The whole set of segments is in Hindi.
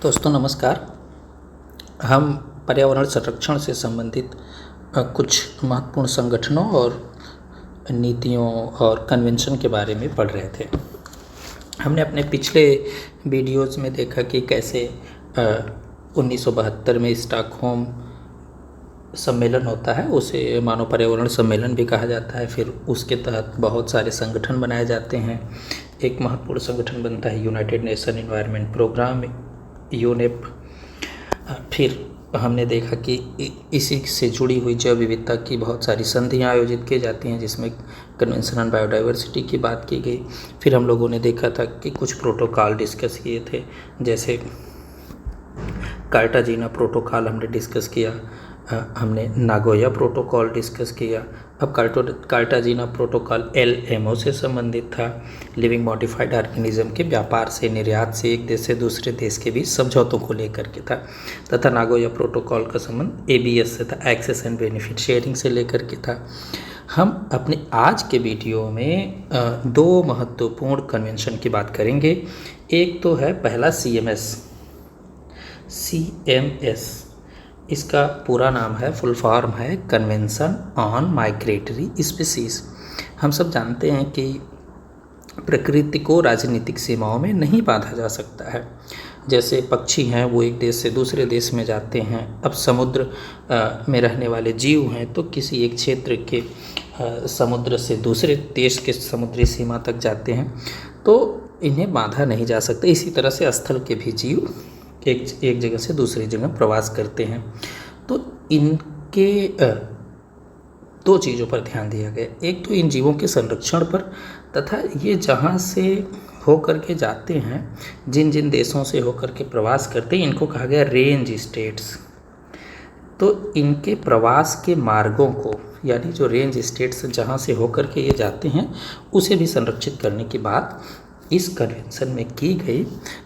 दोस्तों नमस्कार। हम पर्यावरण संरक्षण से संबंधित कुछ महत्वपूर्ण संगठनों और नीतियों और कन्वेंशन के बारे में पढ़ रहे थे। हमने अपने पिछले वीडियोज़ में देखा कि कैसे 1972 में स्टॉकहोम सम्मेलन होता है, उसे मानव पर्यावरण सम्मेलन भी कहा जाता है। फिर उसके तहत बहुत सारे संगठन बनाए जाते हैं। एक महत्वपूर्ण संगठन बनता है united nation environment programme, UNEP. फिर हमने देखा कि इसी से जुड़ी हुई जैव विविधता की बहुत सारी संधियाँ आयोजित की जाती हैं, जिसमें कन्वेंशन ऑन बायोडाइवर्सिटी की बात की गई। फिर हम लोगों ने देखा था कि कुछ प्रोटोकॉल डिस्कस किए थे, जैसे कार्टाजीना प्रोटोकॉल हमने डिस्कस किया, हमने नागोया प्रोटोकॉल डिस्कस किया। अब कार्टाजीना प्रोटोकॉल LMO से संबंधित था, लिविंग मॉडिफाइड ऑर्गेनिज्म के व्यापार से, निर्यात से एक देश से दूसरे देश के बीच समझौतों को लेकर के था। तथा नागोया प्रोटोकॉल का संबंध ABS से था, एक्सेस एंड बेनिफिट शेयरिंग से लेकर के था। हम अपने आज के वीडियो में दो महत्वपूर्ण कन्वेंशन की बात करेंगे। एक तो है पहला CMS। इसका पूरा नाम है, फुल फॉर्म है कन्वेंशन ऑन माइग्रेटरी स्पीसीज। हम सब जानते हैं कि प्रकृति को राजनीतिक सीमाओं में नहीं बांधा जा सकता है। जैसे पक्षी हैं, वो एक देश से दूसरे देश में जाते हैं। अब समुद्र में रहने वाले जीव हैं, तो किसी एक क्षेत्र के समुद्र से दूसरे देश के समुद्री सीमा तक जाते हैं, तो इन्हें बांधा नहीं जा सकता। इसी तरह से स्थल के भी जीव एक जगह से दूसरी जगह प्रवास करते हैं। तो इनके दो चीज़ों पर ध्यान दिया गया। एक तो इन जीवों के संरक्षण पर, तथा ये जहाँ से होकर के जाते हैं, जिन जिन देशों से होकर के प्रवास करते हैं, इनको कहा गया रेंज स्टेट्स। तो इनके प्रवास के मार्गों को, यानी जो रेंज स्टेट्स जहाँ से होकर के ये जाते हैं, उसे भी संरक्षित करने की बात इस कन्वेंशन में की गई।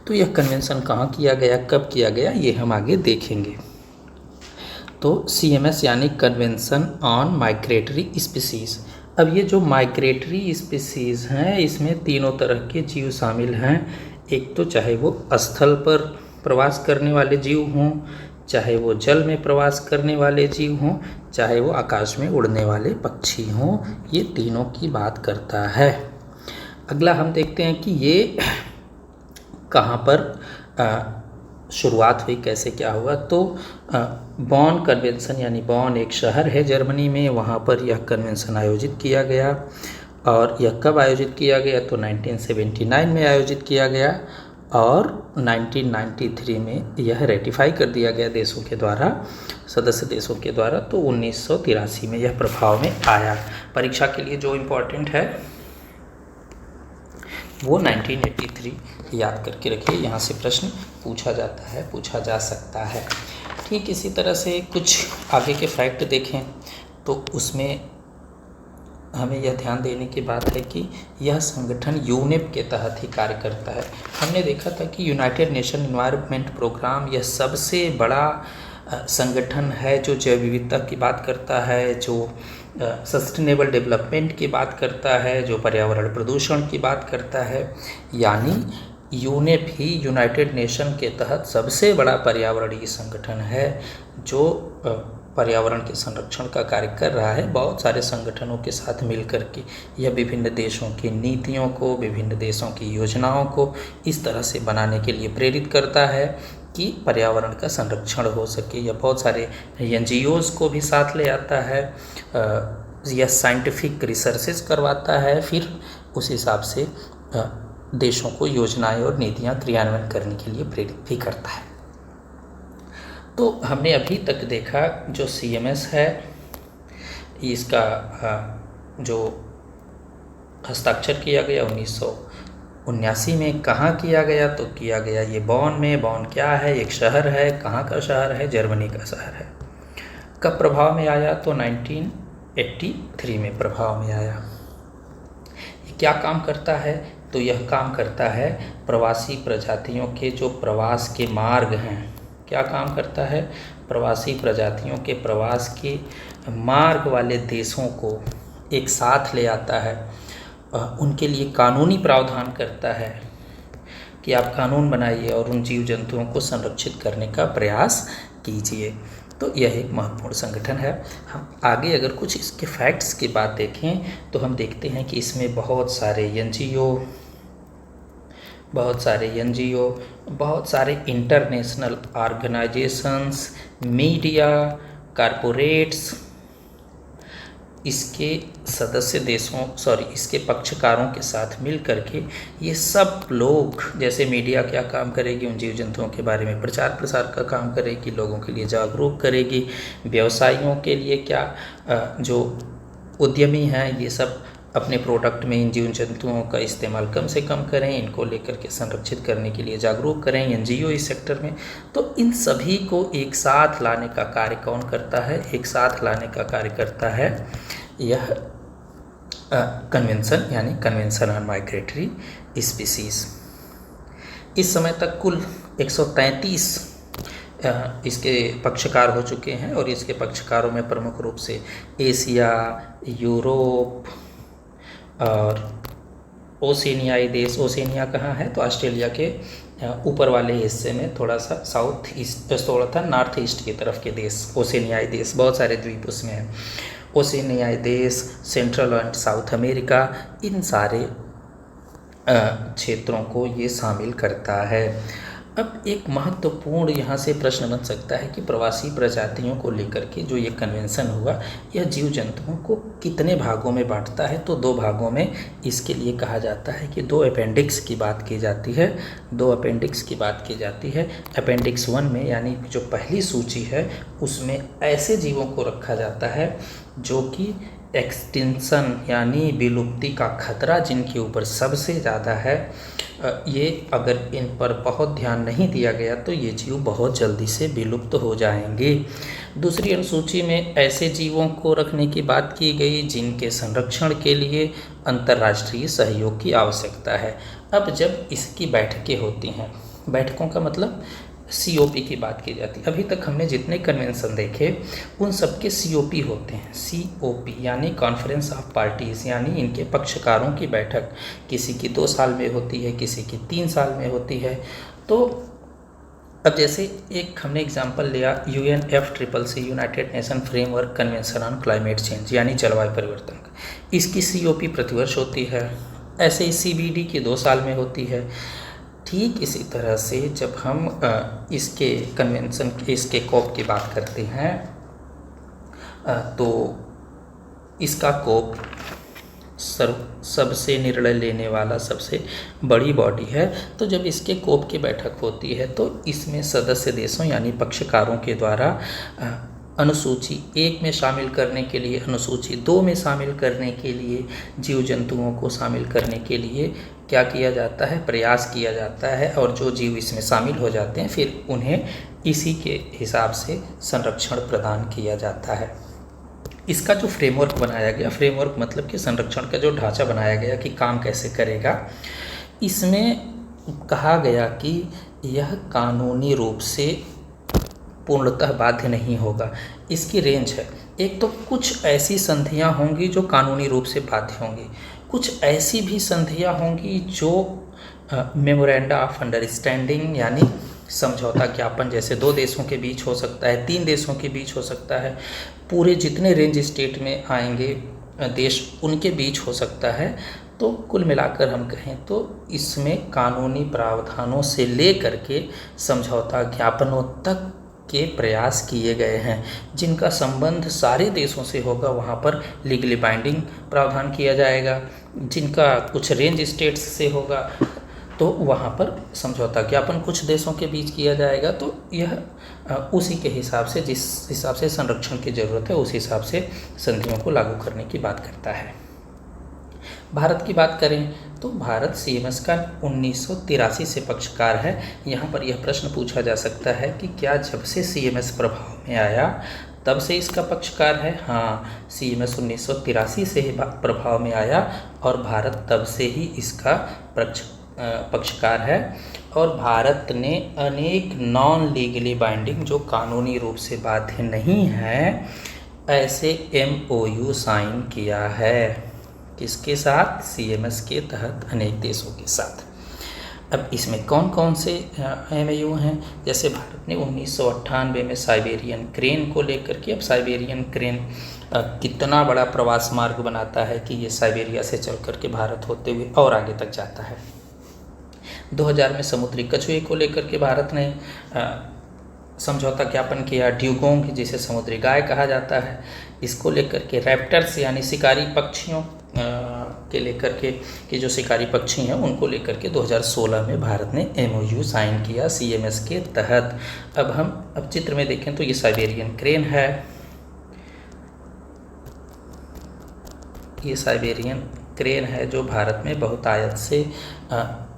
तो यह कन्वेंशन कहाँ किया गया, कब किया गया, ये हम आगे देखेंगे। तो CMS यानी कन्वेंशन ऑन माइग्रेटरी स्पीसीज। अब ये जो माइग्रेटरी स्पीसीज हैं, इसमें तीनों तरह के जीव शामिल हैं। एक तो चाहे वो स्थल पर प्रवास करने वाले जीव हों, चाहे वो जल में प्रवास करने वाले जीव हों, चाहे वो आकाश में उड़ने वाले पक्षी हों, ये तीनों की बात करता है। अगला हम देखते हैं कि ये कहाँ पर शुरुआत हुई, कैसे क्या हुआ। तो बॉन कन्वेंशन, यानी बॉन एक शहर है जर्मनी में, वहाँ पर यह कन्वेंशन आयोजित किया गया। और यह कब आयोजित किया गया, तो 1979 में आयोजित किया गया, और 1993 में यह रेटिफाई कर दिया गया देशों के द्वारा, सदस्य देशों के द्वारा। तो 1983 में यह प्रभाव में आया। परीक्षा के लिए जो इम्पोर्टेंट है वो 1983 याद करके रखिए, यहाँ से प्रश्न पूछा जाता है, पूछा जा सकता है। ठीक इसी तरह से कुछ आगे के फैक्ट देखें तो उसमें हमें यह ध्यान देने की बात है कि यह संगठन यूनेप के तहत ही कार्य करता है। हमने देखा था कि यूनाइटेड नेशन एनवायरनमेंट प्रोग्राम यह सबसे बड़ा संगठन है जो जैव विविधता की बात करता है, जो सस्टेनेबल डेवलपमेंट की बात करता है, जो पर्यावरण प्रदूषण की बात करता है। यानी यूनेप ही यूनाइटेड नेशन के तहत सबसे बड़ा पर्यावरणीय संगठन है जो पर्यावरण के संरक्षण का कार्य कर रहा है। बहुत सारे संगठनों के साथ मिलकर के यह विभिन्न देशों की नीतियों को, विभिन्न देशों की योजनाओं को इस तरह से बनाने के लिए प्रेरित करता है कि पर्यावरण का संरक्षण हो सके। यह बहुत सारे NGOs को भी साथ ले आता है, यह साइंटिफिक रिसर्चेस करवाता है, फिर उस हिसाब से देशों को योजनाएं और नीतियां क्रियान्वयन करने के लिए प्रेरित भी करता है। तो हमने अभी तक देखा जो CMS है, इसका जो हस्ताक्षर किया गया 1979 में। कहाँ किया गया, तो किया गया ये बॉन में। बॉन क्या है, एक शहर है। कहाँ का शहर है, जर्मनी का शहर है। कब प्रभाव में आया, तो 1983 में प्रभाव में आया। ये क्या काम करता है, तो यह काम करता है प्रवासी प्रजातियों के जो प्रवास के मार्ग हैं। क्या काम करता है, प्रवासी प्रजातियों के प्रवास के मार्ग वाले देशों को एक साथ ले आता है, उनके लिए कानूनी प्रावधान करता है कि आप कानून बनाइए और उन जीव जंतुओं को संरक्षित करने का प्रयास कीजिए। तो यह एक महत्वपूर्ण संगठन है। हम आगे अगर कुछ इसके फैक्ट्स की बात देखें तो हम देखते हैं कि इसमें बहुत सारे एनजीओ, बहुत सारे इंटरनेशनल ऑर्गेनाइजेशंस, मीडिया, कॉरपोरेट्स, इसके सदस्य देशों इसके पक्षकारों के साथ मिल करके ये सब लोग, जैसे मीडिया क्या काम करेगी, उन जीव जंतुओं के बारे में प्रचार प्रसार का काम करेगी, लोगों के लिए जागरूक करेगी, व्यवसायियों के लिए क्या जो उद्यमी हैं ये सब अपने प्रोडक्ट में इन जीव जंतुओं का इस्तेमाल कम से कम करें, इनको लेकर के संरक्षित करने के लिए जागरूक करें एनजीओ इस सेक्टर में। तो इन सभी को एक साथ लाने का कार्य कौन करता है? एक साथ लाने का कार्य करता है यह कन्वेंशन, यानी कन्वेंशन ऑन माइग्रेटरी स्पीसीज़। इस समय तक कुल 133 इसके पक्षकार हो चुके हैं और इसके पक्षकारों में प्रमुख रूप से एशिया, यूरोप और ओसेनियाई देश। ओसेनिया कहाँ है? तो ऑस्ट्रेलिया के ऊपर वाले हिस्से में, थोड़ा सा साउथ ईस्ट, थोड़ा था नॉर्थ ईस्ट की तरफ के देश ओसेनियाई देश, बहुत सारे द्वीप उसमें हैं। ओसेनियाई देश, सेंट्रल एंड साउथ अमेरिका, इन सारे क्षेत्रों को ये शामिल करता है। अब एक महत्वपूर्ण यहाँ से प्रश्न बन सकता है कि प्रवासी प्रजातियों को लेकर के जो ये कन्वेंशन हुआ, यह जीव जंतुओं को कितने भागों में बांटता है? तो 2 भागों में इसके लिए कहा जाता है कि 2 अपेंडिक्स की बात की जाती है। 2 अपेंडिक्स की बात की जाती है। अपेंडिक्स 1 में, यानी जो पहली सूची है, उसमें ऐसे जीवों को रखा जाता है जो कि एक्सटिंक्शन यानी विलुप्ति का खतरा जिनके ऊपर सबसे ज़्यादा है। ये अगर इन पर बहुत ध्यान नहीं दिया गया तो ये जीव बहुत जल्दी से विलुप्त हो जाएंगे। दूसरी अनुसूची में ऐसे जीवों को रखने की बात की गई जिनके संरक्षण के लिए अंतर्राष्ट्रीय सहयोग की आवश्यकता है। अब जब इसकी बैठकें होती हैं, बैठकों का मतलब COP की बात की जाती है। अभी तक हमने जितने कन्वेंशन देखे उन सब के COP होते हैं। COP यानी कॉन्फ्रेंस ऑफ पार्टीज़, यानी इनके पक्षकारों की बैठक किसी की 2 साल में होती है, किसी की 3 साल में होती है। तो अब जैसे एक हमने एग्जांपल लिया UNFCCC, United nation framework convention on climate change, यानी जलवायु परिवर्तन। इसकी COP प्रतिवर्ष होती है। ऐसे ही CBD की 2 साल में होती है। ठीक इसी तरह से जब हम इसके कन्वेंशन इसके COP की बात करते हैं तो इसका COP सबसे निर्णय लेने वाला सबसे बड़ी बॉडी है। तो जब इसके COP की बैठक होती है तो इसमें सदस्य देशों यानी पक्षकारों के द्वारा अनुसूची 1 में शामिल करने के लिए, अनुसूची 2 में शामिल करने के लिए, जीव जंतुओं को शामिल करने के लिए क्या किया जाता है? प्रयास किया जाता है। और जो जीव इसमें शामिल हो जाते हैं फिर उन्हें इसी के हिसाब से संरक्षण प्रदान किया जाता है। इसका जो फ्रेमवर्क बनाया गया, फ्रेमवर्क मतलब कि संरक्षण का जो ढांचा बनाया गया कि काम कैसे करेगा, इसमें कहा गया कि यह कानूनी रूप से पूर्णतः बाध्य नहीं होगा। इसकी रेंज है। एक तो कुछ ऐसी संधियां होंगी जो कानूनी रूप से बाध्य होंगी, कुछ ऐसी भी संधियां होंगी जो मेमोरेंडा ऑफ अंडरस्टैंडिंग यानी समझौता ज्ञापन, जैसे 2 देशों के बीच हो सकता है, 3 देशों के बीच हो सकता है, पूरे जितने रेंज स्टेट में आएंगे देश उनके बीच हो सकता है। तो कुल मिलाकर हम कहें तो इसमें कानूनी प्रावधानों से लेकर के समझौता ज्ञापनों तक के प्रयास किए गए हैं। जिनका संबंध सारे देशों से होगा वहाँ पर लीगली बाइंडिंग प्रावधान किया जाएगा, जिनका कुछ रेंज स्टेट्स से होगा तो वहाँ पर समझौता ज्ञापन कुछ देशों के बीच किया जाएगा। तो यह उसी के हिसाब से, जिस हिसाब से संरक्षण की ज़रूरत है उस हिसाब से संधियों को लागू करने की बात करता है। भारत की बात करें तो भारत CMS का 1983 से पक्षकार है। यहाँ पर यह प्रश्न पूछा जा सकता है कि क्या जब से CMS प्रभाव में आया तब से इसका पक्षकार है? हाँ, CMS 1983 से ही प्रभाव में आया और भारत तब से ही इसका पक्षकार है। और भारत ने अनेक नॉन लीगली बाइंडिंग, जो कानूनी रूप से बाध्य नहीं है, ऐसे MOU साइन किया है। किसके साथ? CMS के तहत अनेक देशों के साथ। अब इसमें कौन कौन से MOU हैं, जैसे भारत ने 1998 में साइबेरियन क्रेन को लेकर के, अब साइबेरियन क्रेन कितना बड़ा प्रवास मार्ग बनाता है कि ये साइबेरिया से चल कर के भारत होते हुए और आगे तक जाता है। 2000 में समुद्री कछुए को लेकर के भारत ने समझौता ज्ञापन किया। ड्यूगोंग जिसे समुद्री गाय कहा जाता है, इसको लेकर के रैप्टर्स यानी शिकारी पक्षियों के लेकर के कि जो शिकारी पक्षी हैं उनको लेकर के 2016 में भारत ने MOU साइन किया CMS के तहत। अब चित्र में देखें तो ये साइबेरियन क्रेन है, ये साइबेरियन क्रेन है जो भारत में बहुतायत से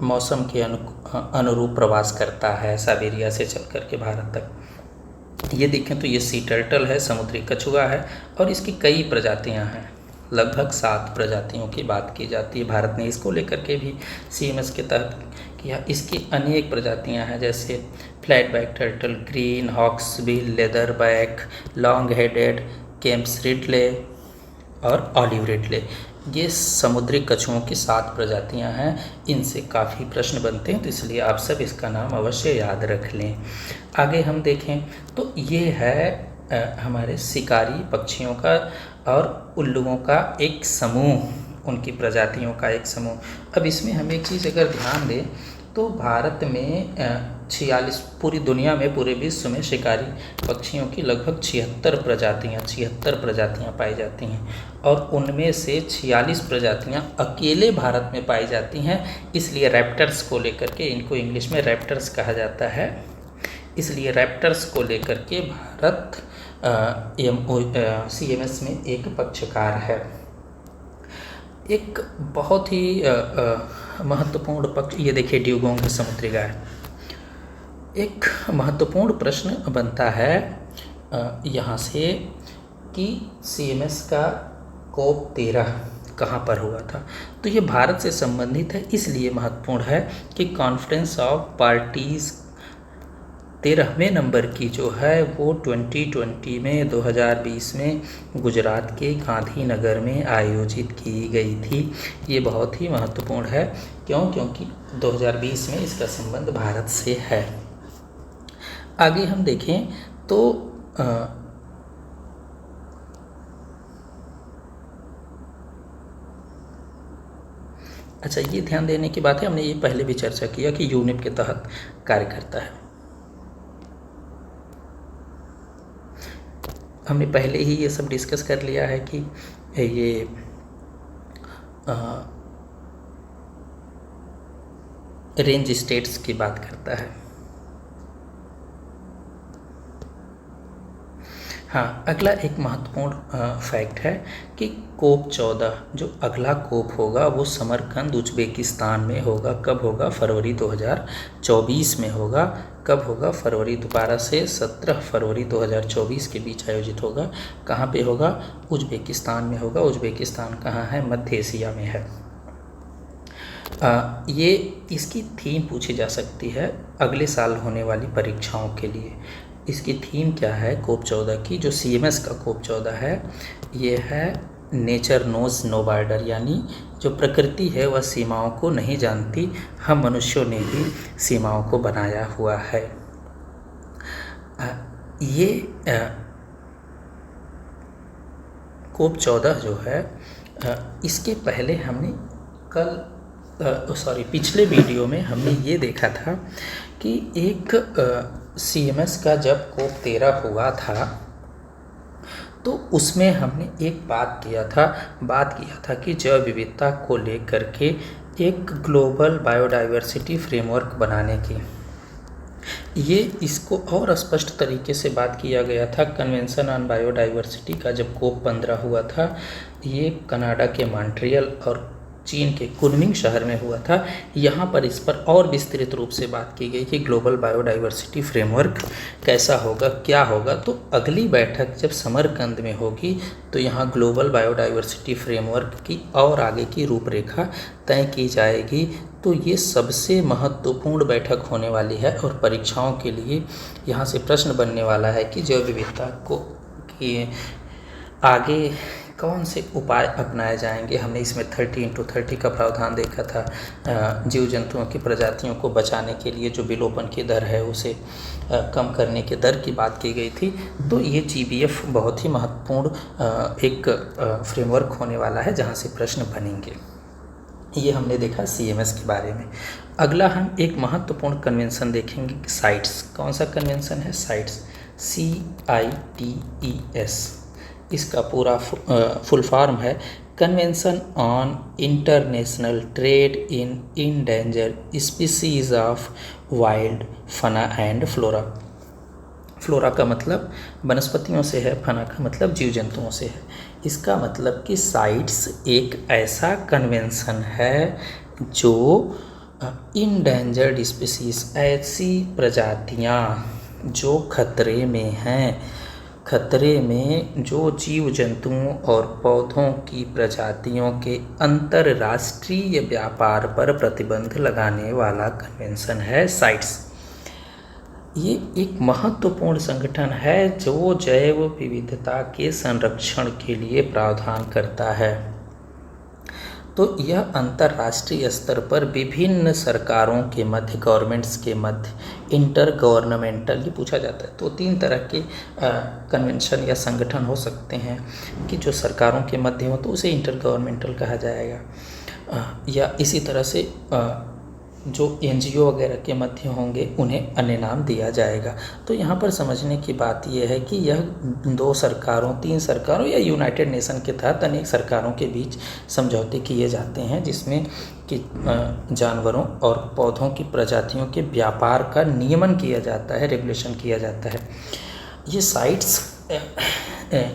मौसम के अनुरूप प्रवास करता है साइबेरिया से चल कर के भारत तक। ये देखें तो ये सी टर्टल है, समुद्री कछुआ है, और इसकी कई प्रजातियां हैं, लगभग 7 प्रजातियों की बात की जाती है। भारत ने इसको लेकर के भी CMS के तहत किया। इसकी अनेक प्रजातियां हैं, जैसे flat back turtle, green hawksbill, leather back, long headed, Kemp's Ridley और ऑलिव रिडले। ये समुद्री कछुओं की 7 प्रजातियां हैं। इनसे काफ़ी प्रश्न बनते हैं, तो इसलिए आप सब इसका नाम अवश्य याद रख लें। आगे हम देखें तो ये है हमारे शिकारी पक्षियों का और उल्लुओं का एक समूह, उनकी प्रजातियों का एक समूह। अब इसमें हम एक चीज़ अगर ध्यान दें तो भारत में 46, पूरी दुनिया में, पूरे विश्व में शिकारी पक्षियों की लगभग 76 प्रजातियां पाई जाती हैं, और उनमें से 46 प्रजातियां अकेले भारत में पाई जाती हैं। इसलिए रैप्टर्स को लेकर के, इनको इंग्लिश में रैप्टर्स कहा जाता है, इसलिए रैप्टर्स को लेकर के भारत CMS में एक पक्षकार है। एक बहुत ही महत्वपूर्ण पक्ष, ये देखिए ड्यूगोंग समुद्री गाय। एक महत्वपूर्ण प्रश्न बनता है यहाँ से कि CMS का COP 13 कहाँ पर हुआ था। तो ये भारत से संबंधित है, इसलिए महत्वपूर्ण है कि कॉन्फ्रेंस ऑफ पार्टीज़ 13वें नंबर की जो है वो 2020 में 2020 में गुजरात के गांधीनगर में आयोजित की गई थी। ये बहुत ही महत्वपूर्ण है, क्योंकि 2020 में इसका संबंध भारत से है। आगे हम देखें तो अच्छा, ये ध्यान देने की बात है, हमने ये पहले भी चर्चा किया कि यूनिप के तहत कार्य करता है। हमने पहले ही ये सब डिस्कस कर लिया है कि ये रेंज स्टेट्स की बात करता है। हाँ, अगला एक महत्वपूर्ण फैक्ट है कि COP 14 जो अगला COP होगा वो समरकंद उज्बेकिस्तान में होगा। कब होगा? फरवरी 2024 में होगा। कब होगा? फरवरी 12 से 17 फरवरी 2024 के बीच आयोजित होगा। कहाँ पे होगा? उज्बेकिस्तान में होगा। उज्बेकिस्तान कहाँ है? मध्य एशिया में है। ये इसकी थीम पूछी जा सकती है अगले साल होने वाली परीक्षाओं के लिए। इसकी थीम क्या है COP 14 की? जो CMS का COP 14 है ये है नेचर नोज नो बॉर्डर, यानी जो प्रकृति है वह सीमाओं को नहीं जानती, हम मनुष्यों ने ही सीमाओं को बनाया हुआ है। ये COP 14 जो है इसके पहले हमने पिछले वीडियो में हमने ये देखा था कि एक CMS का जब COP 13 हुआ था तो उसमें हमने एक बात किया था कि जैव विविधता को लेकर के एक ग्लोबल बायोडाइवर्सिटी फ्रेमवर्क बनाने की। ये इसको और स्पष्ट तरीके से बात किया गया था कन्वेंशन ऑन बायोडाइवर्सिटी का जब COP 15 हुआ था। ये कनाडा के मॉन्ट्रियल और चीन के कुनमिंग शहर में हुआ था। यहाँ पर इस पर और विस्तृत रूप से बात की गई कि ग्लोबल बायोडाइवर्सिटी फ्रेमवर्क कैसा होगा, क्या होगा। तो अगली बैठक जब समरकंद में होगी तो यहाँ ग्लोबल बायोडाइवर्सिटी फ्रेमवर्क की और आगे की रूपरेखा तय की जाएगी। तो ये सबसे महत्वपूर्ण बैठक होने वाली है और परीक्षाओं के लिए यहाँ से प्रश्न बनने वाला है कि जैव विविधता को कि आगे कौन से उपाय अपनाए जाएंगे। हमने इसमें 30x30 का प्रावधान देखा था। जीव जंतुओं की प्रजातियों को बचाने के लिए जो विलोपन की दर है उसे कम करने के दर की बात की गई थी। तो ये GBF बहुत ही महत्वपूर्ण एक फ्रेमवर्क होने वाला है जहाँ से प्रश्न बनेंगे। ये हमने देखा CMS के बारे में। अगला हम एक महत्वपूर्ण कन्वेंशन देखेंगे, साइट्स। कौन सा कन्वेंशन है? CITES, CITES। इसका पूरा फुल फॉर्म है convention on international trade in endangered species of wild fauna and flora. Flora का मतलब वनस्पतियों से है, फना का मतलब जीव जंतुओं से है। इसका मतलब कि साइट्स एक ऐसा कन्वेंशन है जो इंडेंजर्ड स्पीसीज, ऐसी प्रजातियां जो खतरे में हैं, खतरे में जो जीव जंतुओं और पौधों की प्रजातियों के अंतर्राष्ट्रीय व्यापार पर प्रतिबंध लगाने वाला कन्वेंशन है साइट्स। ये एक महत्वपूर्ण संगठन है जो जैव विविधता के संरक्षण के लिए प्रावधान करता है। तो यह अंतर्राष्ट्रीय स्तर पर विभिन्न सरकारों के मध्य, गवर्नमेंट्स के मध्य, इंटर गवर्नमेंटल, ये पूछा जाता है। तो 3 तरह के कन्वेंशन या संगठन हो सकते हैं कि जो सरकारों के मध्य हो तो उसे इंटर गवर्नमेंटल कहा जाएगा, या इसी तरह से जो NGO वगैरह के मध्य होंगे उन्हें अन्य नाम दिया जाएगा। तो यहाँ पर समझने की बात यह है कि यह 2 सरकारों, 3 सरकारों या यूनाइटेड नेशन के तहत अनेक सरकारों के बीच समझौते किए जाते हैं जिसमें कि जानवरों और पौधों की प्रजातियों के व्यापार का नियमन किया जाता है, रेगुलेशन किया जाता है। ये साइट्स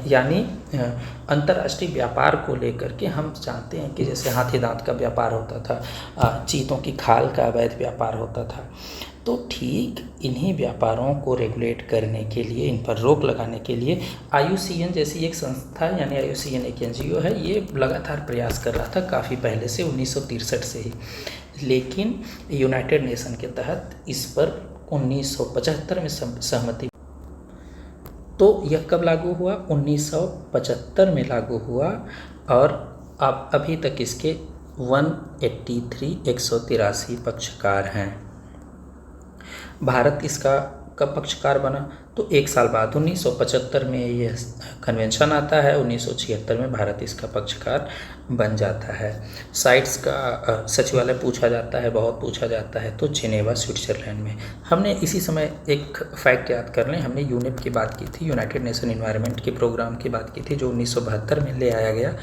यानी अंतर्राष्ट्रीय व्यापार को लेकर के हम जानते हैं कि जैसे हाथी दांत का व्यापार होता था, चीतों की खाल का अवैध व्यापार होता था। तो ठीक इन्हीं व्यापारों को रेगुलेट करने के लिए, इन पर रोक लगाने के लिए IUCN जैसी एक संस्था, यानी IUCN एक NGO है, ये लगातार प्रयास कर रहा था काफ़ी पहले से, 1963 से ही। लेकिन यूनाइटेड नेशन के तहत इस पर 1975 में सहमति। तो यह कब लागू हुआ? 1975 में लागू हुआ और अब अभी तक इसके 183 पक्षकार हैं। भारत इसका कब पक्षकार बना? तो 1 साल बाद 1975 में यह कन्वेंशन आता है, 1976 में भारत इसका पक्षकार बन जाता है। साइट्स का सचिवालय पूछा जाता है, बहुत पूछा जाता है, तो जिनेवा स्विट्जरलैंड में। हमने इसी समय एक फैक्ट याद कर लें, हमने यूनिट की बात की थी, यूनाइटेड नेशन एनवायरनमेंट के प्रोग्राम की बात की थी जो 1972 में ले आया गया।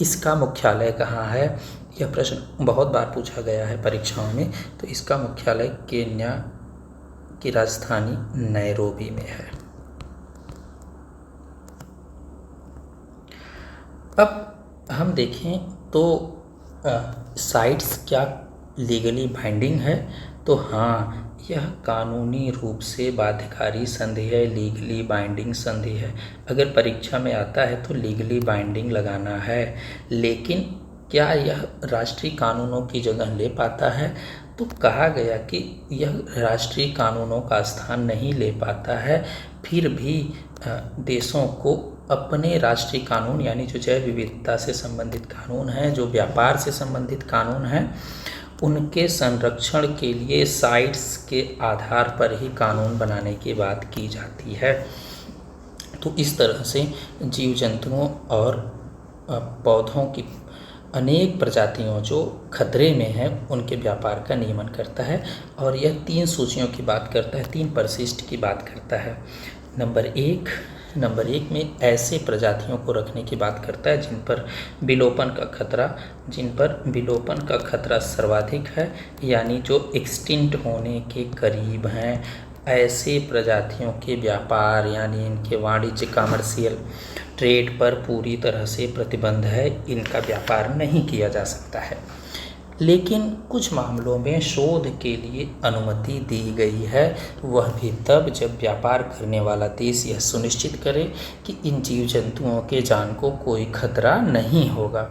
इसका मुख्यालय कहाँ है? यह प्रश्न बहुत बार पूछा गया है परीक्षाओं में। तो इसका मुख्यालय केन्या की राजधानी नैरोबी में है। अब हम देखें तो साइट्स क्या लीगली बाइंडिंग है? तो हाँ, यह कानूनी रूप से बाध्यकारी संधि है, लीगली बाइंडिंग संधि है। अगर परीक्षा में आता है तो लीगली बाइंडिंग लगाना है, लेकिन क्या यह राष्ट्रीय कानूनों की जगह ले पाता है? तो कहा गया कि यह राष्ट्रीय कानूनों का स्थान नहीं ले पाता है, फिर भी देशों को अपने राष्ट्रीय कानून, यानी जो जैव विविधता से संबंधित कानून हैं, जो व्यापार से संबंधित कानून हैं, उनके संरक्षण के लिए साइट्स के आधार पर ही कानून बनाने की बात की जाती है। तो इस तरह से जीव जंतुओं और पौधों की अनेक प्रजातियों जो खतरे में हैं उनके व्यापार का नियमन करता है। और यह 3 सूचियों की बात करता है, 3 परिशिष्ट की बात करता है। नंबर एक में ऐसे प्रजातियों को रखने की बात करता है जिन पर विलोपन का खतरा सर्वाधिक है, यानी जो एक्सटिंक्ट होने के करीब हैं। ऐसे प्रजातियों के व्यापार यानी इनके वाणिज्य, कमर्शियल ट्रेड पर पूरी तरह से प्रतिबंध है, इनका व्यापार नहीं किया जा सकता है। लेकिन कुछ मामलों में शोध के लिए अनुमति दी गई है, वह भी तब जब व्यापार करने वाला देश यह सुनिश्चित करे कि इन जीव जंतुओं के जान को कोई खतरा नहीं होगा।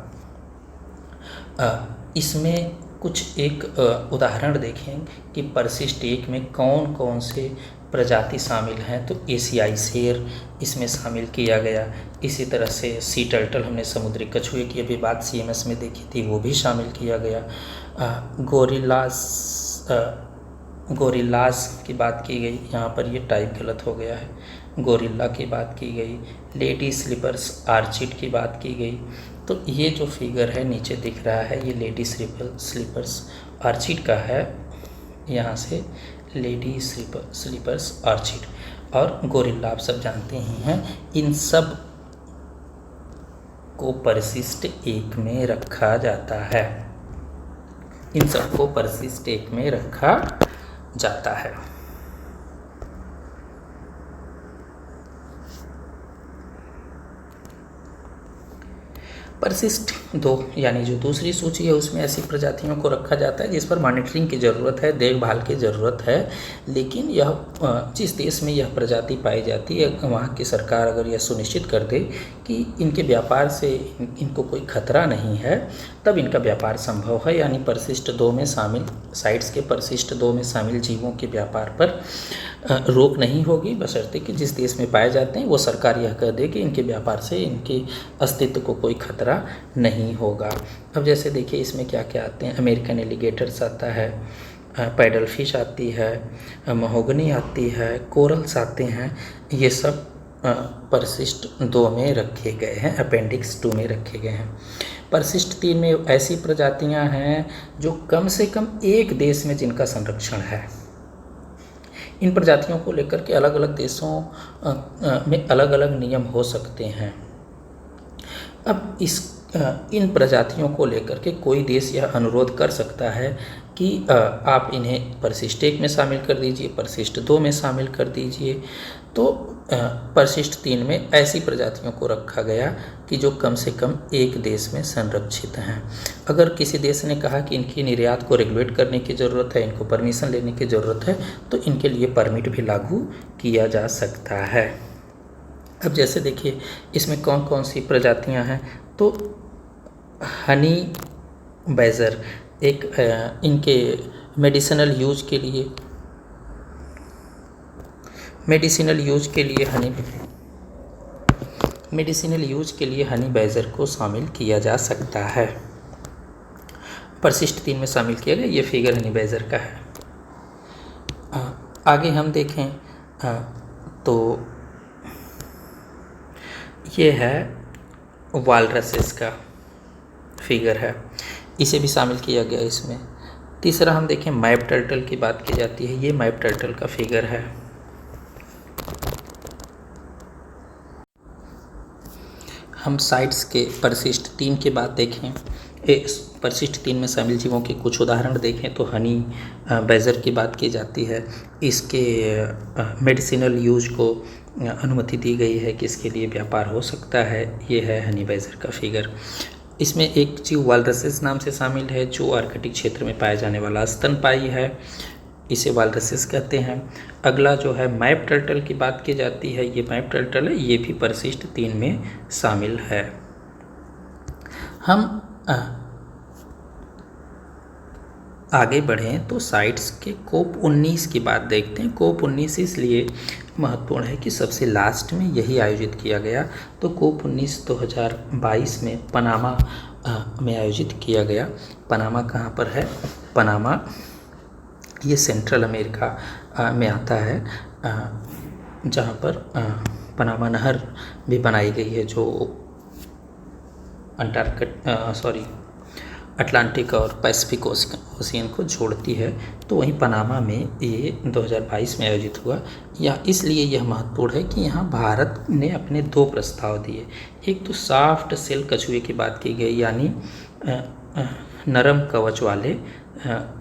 इसमें कुछ एक उदाहरण देखें कि परिशिष्ट एक में कौन कौन से प्रजाति शामिल हैं। तो एशियाई शेर इसमें शामिल किया गया। इसी तरह से सी टर्टल, हमने समुद्री कछुए की अभी बात CMS में देखी थी, वो भी शामिल किया गया। गोरिल्लास की बात की गई, यहाँ पर ये टाइप गलत हो गया है, गोरिल्ला की बात की गई। लेडी स्लीपर्स आर्चिड की बात की गई। तो ये जो फिगर है नीचे दिख रहा है, ये लेडी स्लीपर्स आर्चिड का है, यहाँ से लेडी स्लीपर्स आर्चिड। और गोरिल्ला आप सब जानते ही हैं। इन सब को परिशिष्ट एक में रखा जाता है, इन सबको परिशिष्ट एक में रखा जाता है। परिशिष्ट 2 यानी जो दूसरी सूची है उसमें ऐसी प्रजातियों को रखा जाता है जिस पर मॉनिटरिंग की ज़रूरत है, देखभाल की ज़रूरत है, लेकिन यह जिस देश में यह प्रजाति पाई जाती है वहाँ की सरकार अगर यह सुनिश्चित कर दे कि इनके व्यापार से इनको कोई खतरा नहीं है, तब इनका व्यापार संभव है। यानी परिशिष्ट 2 में शामिल साइट्स के परिशिष्ट 2 में शामिल जीवों के व्यापार पर रोक नहीं होगी, बशर्ते कि जिस देश में पाए जाते हैं वो सरकार यह कह दे कि इनके व्यापार से इनके अस्तित्व को कोई खतरा नहीं होगा। अब जैसे देखिए इसमें क्या क्या आते हैं, अमेरिकन एलिगेटर्स आता है, पैडल फिश आती है, महोगनी आती है, कोरल्स आते हैं। ये सब परिशिष्ट 2 में रखे गए हैं, अपेंडिक्स 2 में रखे गए हैं। परिशिष्ट 3 में ऐसी प्रजातियां हैं जो कम से कम एक देश में जिनका संरक्षण है। इन प्रजातियों को लेकर के अलग अलग देशों में अलग अलग नियम हो सकते हैं। अब इन प्रजातियों को लेकर के कोई देश यह अनुरोध कर सकता है कि आप इन्हें परिशिष्ट 1 में शामिल कर दीजिए, परिशिष्ट 2 में शामिल कर दीजिए। तो परिशिष्ट 3 में ऐसी प्रजातियों को रखा गया कि जो कम से कम एक देश में संरक्षित हैं। अगर किसी देश ने कहा कि इनकी निर्यात को रेगुलेट करने की ज़रूरत है, इनको परमिशन लेने की ज़रूरत है, तो इनके लिए परमिट भी लागू किया जा सकता है। अब जैसे देखिए इसमें कौन कौन सी प्रजातियां हैं। तो हनी बैजर एक इनके मेडिसिनल यूज के लिए हनी बैजर को शामिल किया जा सकता है। परिशिष्ट 3 में शामिल किया गया, ये फिगर हनी बैजर का है। आगे हम देखें तो ये है वालरसेस का फिगर है, इसे भी शामिल किया गया इसमें। तीसरा हम देखें मैप टर्टल की बात की जाती है, ये मैप टर्टल का फिगर है। हम साइट्स के परिशिष्ट 3 की बात देखें, परिशिष्ट 3 में शामिल जीवों के कुछ उदाहरण देखें तो हनी बैजर की बात की जाती है। इसके मेडिसिनल यूज को अनुमति दी गई है कि इसके लिए व्यापार हो सकता है। ये है हनी बैजर का फिगर। इसमें एक जीव वालरसेस नाम से शामिल है जो आर्कटिक क्षेत्र में पाया जाने वाला स्तनपायी है, इसे वालरसेस कहते हैं। अगला जो है मैप टर्टल की बात की जाती है, ये मैप टर्टल है, ये भी परिशिष्ट 3 में शामिल है। हम आगे बढ़ें तो साइट्स के कोप 19 की बात देखते हैं। कोप 19 इसलिए महत्वपूर्ण है कि सबसे लास्ट में यही आयोजित किया गया। तो कोप 19 2022 में पनामा में आयोजित किया गया। पनामा कहाँ पर है? पनामा ये सेंट्रल अमेरिका में आता है, जहाँ पर पनामा नहर भी बनाई गई है जो अटलांटिक और पैसिफिक ओशियन को जोड़ती है। तो वहीं पनामा में ये 2022 में आयोजित हुआ। इसलिए यह महत्वपूर्ण है कि यहाँ भारत ने अपने 2 प्रस्ताव दिए। एक तो सॉफ्ट सेल कछुए की बात की गई, यानी नरम कवच वाले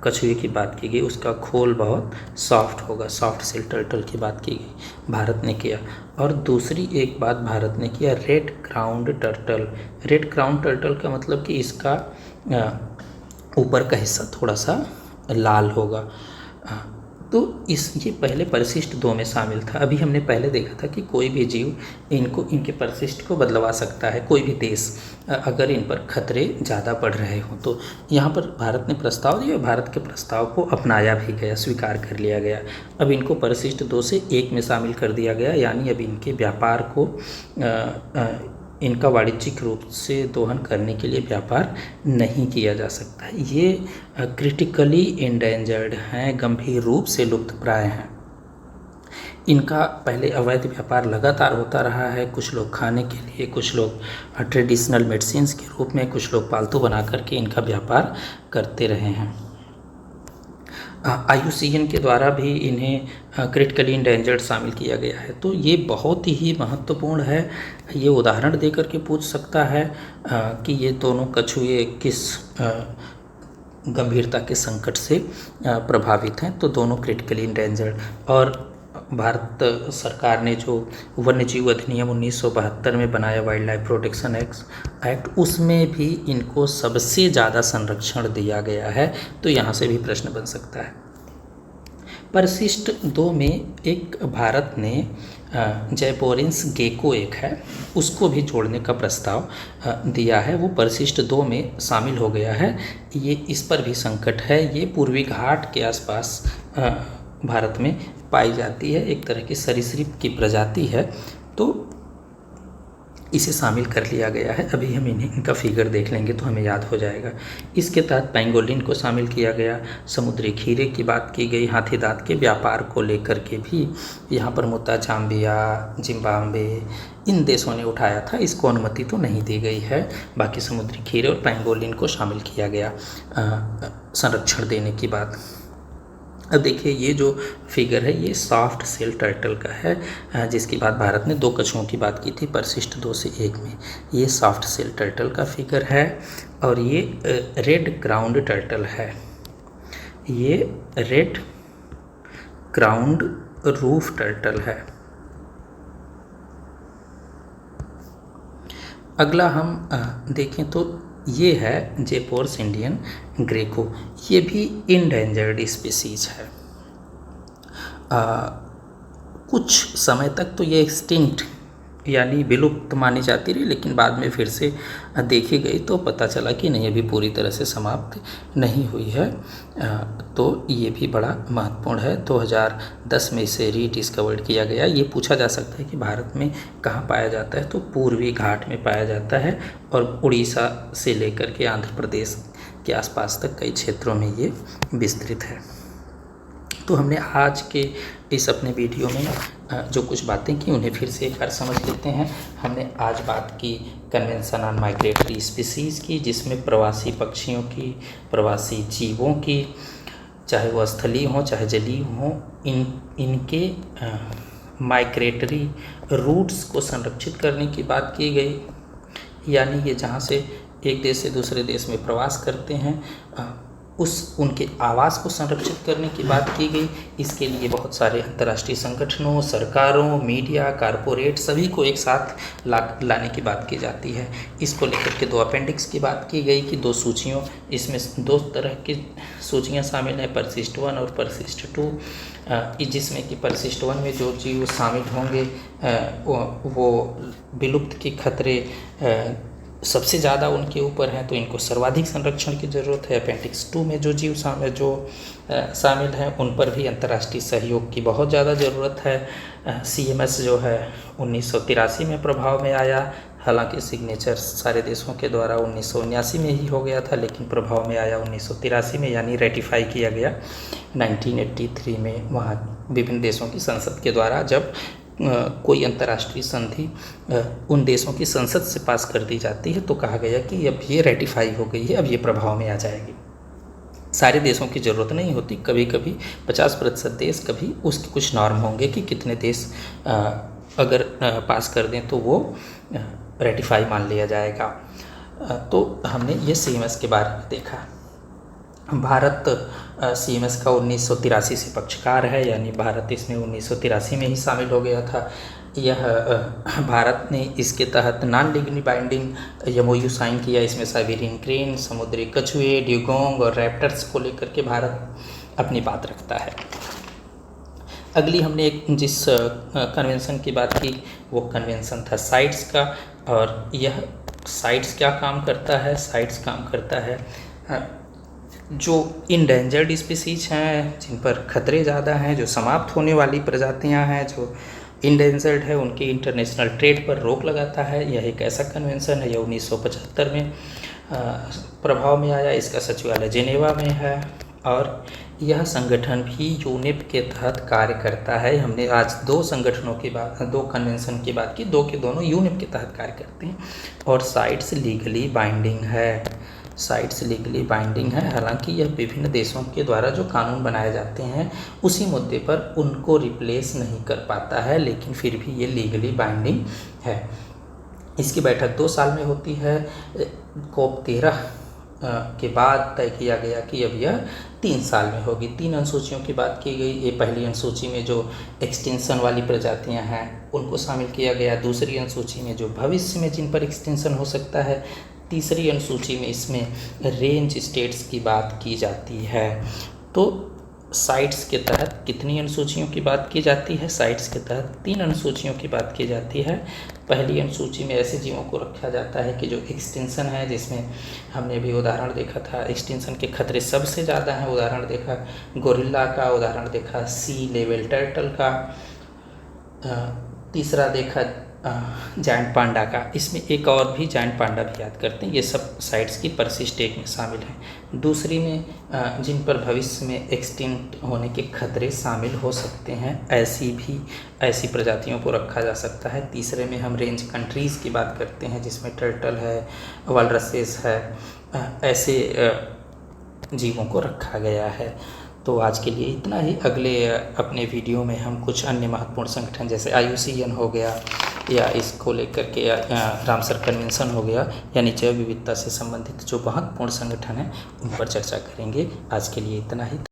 कछुए की बात की गई, उसका खोल बहुत सॉफ्ट होगा, सॉफ्ट सेल टर्टल की बात की गई, भारत ने किया। और दूसरी एक बात भारत ने किया, red crowned turtle. Red crowned turtle का मतलब कि इसका ऊपर का हिस्सा थोड़ा सा लाल होगा। तो ये पहले परिशिष्ट 2 में शामिल था। अभी हमने पहले देखा था कि कोई भी जीव इनके परिशिष्ट को बदलवा सकता है, कोई भी देश अगर इन पर खतरे ज़्यादा बढ़ रहे हों। तो यहाँ पर भारत ने प्रस्ताव दिया, भारत के प्रस्ताव को अपनाया भी गया, स्वीकार कर लिया गया। अब इनको परिशिष्ट 2 से 1 में शामिल कर दिया गया, यानी अब इनके व्यापार को इनका वाणिज्यिक रूप से दोहन करने के लिए व्यापार नहीं किया जा सकता है। ये क्रिटिकली एंडेंजर्ड हैं, गंभीर रूप से लुप्तप्राय हैं। इनका पहले अवैध व्यापार लगातार होता रहा है, कुछ लोग खाने के लिए, कुछ लोग ट्रेडिशनल मेडिसिन्स के रूप में, कुछ लोग पालतू बना करके इनका व्यापार करते रहे हैं। IUCN के द्वारा भी इन्हें क्रिटिकली इंडेंजर्ड शामिल किया गया है। तो ये बहुत ही महत्वपूर्ण है। ये उदाहरण दे करके पूछ सकता है कि ये दोनों कछुए किस गंभीरता के संकट से प्रभावित हैं। तो दोनों क्रिटिकली इंडेंजर्ड, और भारत सरकार ने जो वन्यजीव अधिनियम 1972 में बनाया, वाइल्ड लाइफ प्रोटेक्शन एक्ट, उसमें भी इनको सबसे ज़्यादा संरक्षण दिया गया है। तो यहाँ से भी प्रश्न बन सकता है। परिशिष्ट 2 में एक भारत ने जयपोरिन्स गेको एक है, उसको भी जोड़ने का प्रस्ताव दिया है। वो परिशिष्ट 2 में शामिल हो गया है। ये इस पर भी संकट है। ये पूर्वी घाट के आसपास भारत में पाई जाती है, एक तरह की सरीसृप की प्रजाति है। तो इसे शामिल कर लिया गया है। अभी हम इनका फिगर देख लेंगे तो हमें याद हो जाएगा। इसके तहत पेंगोलिन को शामिल किया गया, समुद्री खीरे की बात की गई, हाथी दांत के व्यापार को लेकर के भी यहाँ पर मुद्दा जाम्बिया, जिम्बाब्वे, इन देशों ने उठाया था। इसको अनुमति तो नहीं दी गई है। बाकी समुद्री खीरे और पेंगोलिन को शामिल किया गया संरक्षण देने की बात। अब देखिए, ये जो फिगर है ये सॉफ्ट सेल टर्टल का है, जिसकी बात भारत ने 2 कछुओं की बात की थी परिशिष्ट 2 से 1 में। ये सॉफ्ट सेल टर्टल का फिगर है, और ये रेड क्राउंड टर्टल है। ये रेड क्राउंड रूफ टर्टल है। अगला हम देखें तो ये है जेपोर्स इंडियन ग्रेको। ये भी इंडेंजर्ड स्पीसीज है। कुछ समय तक तो ये एक्सटिंक्ट यानी विलुप्त मानी जाती रही, लेकिन बाद में फिर से देखी गई तो पता चला कि नहीं, अभी पूरी तरह से समाप्त नहीं हुई है। तो ये भी बड़ा महत्वपूर्ण है। 2010 में इसे रीडिस्कवर्ड किया गया। ये पूछा जा सकता है कि भारत में कहाँ पाया जाता है, तो पूर्वी घाट में पाया जाता है, और उड़ीसा से लेकर के आंध्र प्रदेश के आसपास तक कई क्षेत्रों में ये विस्तृत है। तो हमने आज के इस अपने वीडियो में जो कुछ बातें की उन्हें फिर से एक बार समझ लेते हैं। हमने आज बात की कन्वेंशन ऑन माइग्रेटरी स्पीसीज़ की, जिसमें प्रवासी पक्षियों की, प्रवासी जीवों की, चाहे वह स्थलीय हों चाहे जलीय हों, इनके माइग्रेटरी रूट्स को संरक्षित करने की बात की गई। यानी ये जहाँ से एक देश से दूसरे देश में प्रवास करते हैं, उनके आवास को संरक्षित करने की बात की गई। इसके लिए बहुत सारे अंतर्राष्ट्रीय संगठनों, सरकारों, मीडिया, कारपोरेट सभी को एक साथ लाने की बात की जाती है। इसको लेकर के 2 अपेंडिक्स की बात की गई कि 2 सूचियों, इसमें 2 तरह की सूचियाँ शामिल हैं, परिशिष्ट 1 और परिशिष्ट 2, जिसमें कि परिशिष्ट 1 में जो जीव शामिल होंगे वो विलुप्त के खतरे सबसे ज़्यादा उनके ऊपर हैं, तो इनको सर्वाधिक संरक्षण की ज़रूरत है। अपेंडिक्स 2 में जो जीव शामिल हैं उन पर भी अंतर्राष्ट्रीय सहयोग की बहुत ज़्यादा ज़रूरत है। CMS जो है 1983 में प्रभाव में आया। हालांकि सिग्नेचर सारे देशों के द्वारा 1979 में ही हो गया था, लेकिन प्रभाव में आया 1983 में, यानी रेटिफाई किया गया 1983 में वहाँ विभिन्न देशों की संसद के द्वारा। जब कोई अंतर्राष्ट्रीय संधि उन देशों की संसद से पास कर दी जाती है तो कहा गया कि अब ये रेटिफाई हो गई है, अब ये प्रभाव में आ जाएगी। सारे देशों की ज़रूरत नहीं होती, कभी कभी 50% देश, कभी उसके कुछ नॉर्म होंगे कि कितने देश अगर पास कर दें तो वो रेटिफाई मान लिया जाएगा। तो हमने ये CMS के बारे में देखा। भारत CMS का 1983 से पक्षकार है, यानी भारत इसमें 1983 में ही शामिल हो गया था। यह भारत ने इसके तहत non legally binding MOU sign किया। इसमें साइबेरियन क्रेन, समुद्री कछुए, ड्यूगोंग और रैप्टर्स को लेकर के भारत अपनी बात रखता है। अगली हमने एक जिस कन्वेंशन की बात की वो कन्वेंशन था साइट्स का। और यह साइट्स क्या काम करता है? साइट्स काम करता है जो इंडेंजर्ड स्पीसीज हैं, जिन पर खतरे ज़्यादा हैं, जो समाप्त होने वाली प्रजातियां हैं, जो इंडेंजर्ड है, उनके इंटरनेशनल ट्रेड पर रोक लगाता है। यह एक ऐसा कन्वेंशन है। यह 1975 में प्रभाव में आया। इसका सचिवालय जेनेवा में है और यह संगठन भी यूनिप के तहत कार्य करता है। हमने आज दो संगठनों की बात, दो कन्वेंशन की बात की, दो के दोनों यूनिप के तहत कार्य करते हैं। और साइट्स लीगली बाइंडिंग है। साइट्स लीगली बाइंडिंग है। हालांकि यह विभिन्न देशों के द्वारा जो कानून बनाए जाते हैं उसी मुद्दे पर उनको रिप्लेस नहीं कर पाता है, लेकिन फिर भी ये लीगली बाइंडिंग है। इसकी बैठक 2 साल में होती है। COP 13 के बाद तय किया गया कि अब यह 3 साल में होगी। 3 अनुसूचियों की बात की गई। ये पहली अनुसूची में जो एक्सटेंशन वाली प्रजातियां हैं उनको शामिल किया गया। दूसरी अनुसूची में जो भविष्य में जिन पर एक्सटेंशन हो सकता है। तीसरी अनुसूची में इसमें रेंज स्टेट्स की बात की जाती है। तो साइट्स के तहत कितनी अनुसूचियों की बात की जाती है? साइट्स के तहत 3 अनुसूचियों की बात की जाती है। पहली अनुसूची में ऐसे जीवों को रखा जाता है कि जो एक्सटेंशन है, जिसमें हमने भी उदाहरण देखा था, एक्सटेंशन के खतरे सबसे ज़्यादा हैं। उदाहरण देखा गोरिल्ला का, उदाहरण देखा सी लेवल टर्टल का, तीसरा देखा जायंट पांडा का। इसमें एक और भी जायंट पांडा भी याद करते हैं। ये सब साइट्स की परसिस्टेक में शामिल हैं। दूसरी में जिन पर भविष्य में एक्सटिंक्ट होने के खतरे शामिल हो सकते हैं, ऐसी प्रजातियों को रखा जा सकता है। तीसरे में हम रेंज कंट्रीज़ की बात करते हैं, जिसमें टर्टल है, वालरसेस है, ऐसे जीवों को रखा गया है। तो आज के लिए इतना ही। अगले अपने वीडियो में हम कुछ अन्य महत्वपूर्ण संगठन जैसे IUCN हो गया या इसको लेकर के रामसर कन्वेंशन हो गया, यानी जैव विविधता से संबंधित जो महत्वपूर्ण संगठन हैं उन पर चर्चा करेंगे। आज के लिए इतना ही।